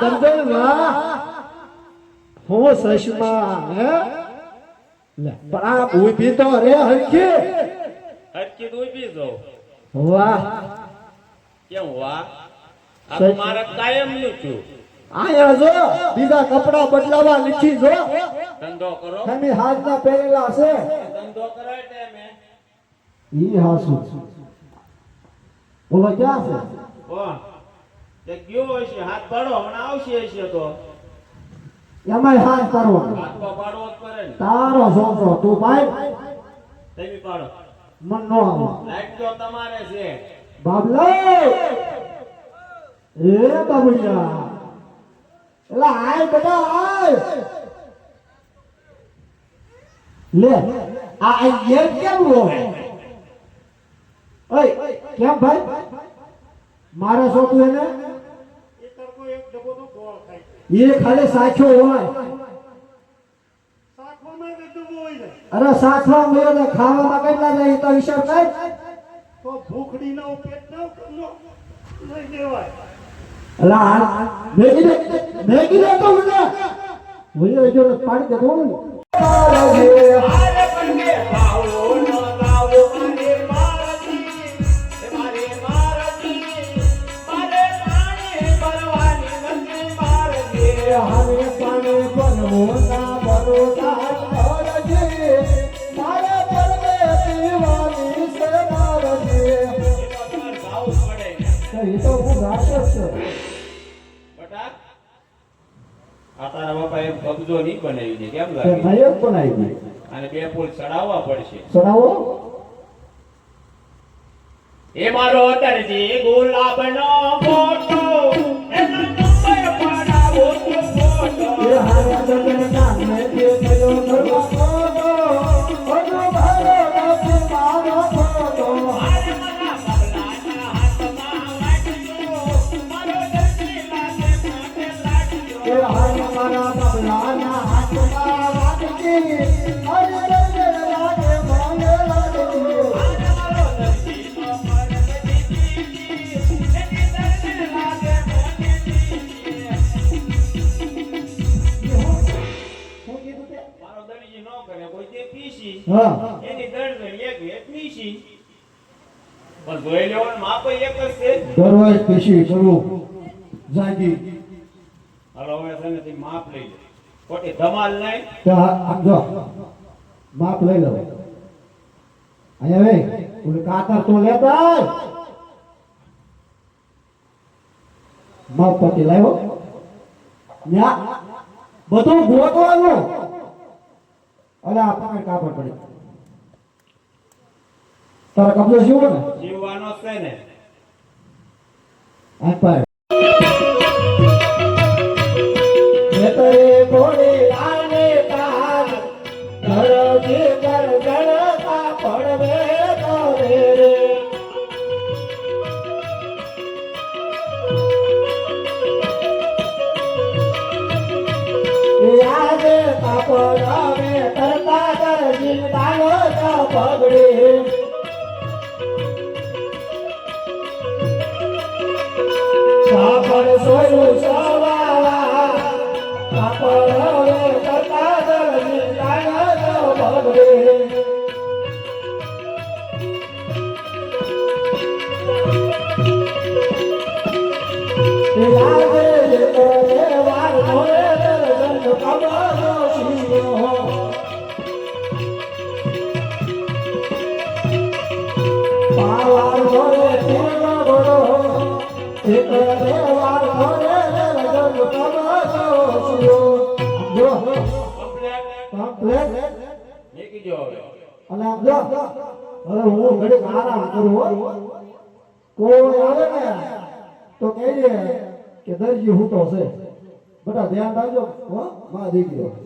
કરજણ વાહ હું સશમાં હે લે પણ આ ઊભી તો રે હરખી હરખી તો ઊભી જો વાહ કેમ વાહ આ મારા કાયમ નું છું આયા જો બીજા કપડા બદલાવા લીધી જો ધંધો કરો તમે હાથના પહેરેલા છે ધંધો કરાય ટાઈમે ઈ હાસુ બોલો ક્યાં છે કોણ તે ગયો હશે હાથ પાડો હમણાં આવશે હશે તો એમાંય હાથ કરવાનો હાથ તો પાડવો જ પડે ને તારો છોકરો તું ભાઈ તમે પાડો મન નો આવે લાઈટ તો તમારે છે બાબલો એ બાબુયા એલા આય બેટા આય લે આ યર કેમ હોય ઓય કેમ ભાઈ મારે છોકરું એને એ તરકો એક ડબ્બો તો ગોળ ખાય એ ખાલી સાચો હોય શાકમાં એક ડબ્બો હોય ને અરે સાચવા મેરે ખાવામાં કેટલા જાય તો હિસાબ કર તો ભૂખડી નો પેટ નો કનો લઈ દેવાય અલા મેગી દે તો મને ઓય જો પાડી દે તો આરે બંને ભાવો નો લાવો મારે મારતી મારે પાણી ભરવાની નથી મારતી હારે પાણી ભરવો ના ભરોતા કરજે મારે પરમે પીવાની છે મારજે ભાવ પડે એ તો હું રાક્ષસ છે બટા આ તારા બાપાએ કબજો નહીં બનાવી દે કેમ તે લાગે ભાઈ પણ આવી ગઈ અને બે પુલ ચડાવવા પડશે સુનાવો એ મારો દરજી ગુલાબનો ફોટો એનો નંબર પડાવો તો ફોટો એ હારે જગન નામે જે થયો ઘરનો ફોટો ઓનો ભારો નથી મારો ફોટો મારે મના બબલાના હાથમાં વાગ્યો મારો દરજી લાગે માથે લાગ્યો એ હારે મારા બબલાના હાથમાં વાગતી અરે દર્દ લાગે મને લાગતી મારે મારો દરજી તો મરદ દીધી એની દર્દ લાગે મને દીધી શું કીધું તે મારો દરજી નો કરે કોઈ તે પીસી હા એની દર્દ એક એક પીસી પણ જોઈ લેવાનું માપ એક જ છે દરવાજ પીસી કરું જાગી હાલો હવે છે ને તે માપ લઈ લે ખોટી ધમાલ નહીં તો આમ જો માપ લઈ લો અહીંયા વે ઓલે કાતર તો લેતા માપ પતિ લાવ્યો ન્યા બધું ગોતવાનું અલે આપણને કાપડ પડી તારા કબજો જીવો ને જીવવાનો છે ને આ પાય ખેતરે ઘોડે આને તાર ધરજે કર ગણતા પડવે કરે રે યાદે કાપડ આવે કરતા કર જીવતાનો તો પગડે કાપડ સોયું સવાવા કાપડ હવે કરતા દરજી લાગો બગડે લાગે તો વાર મોરે દર્જન કમરો શીરો પાવાર મોરે તીરનો ઘોડો એક વાર મોરે દર્જન કમરો શીરો જો કમ્પ્લેટ મેકી જો હવે અને આમ જો હવે હું ઘડીક આરામ કરું હો કોઈ આવે ને તો કહેજે કે દરજી હું તો છે બેટા ધ્યાન રાખજો હો માં દીકરીઓ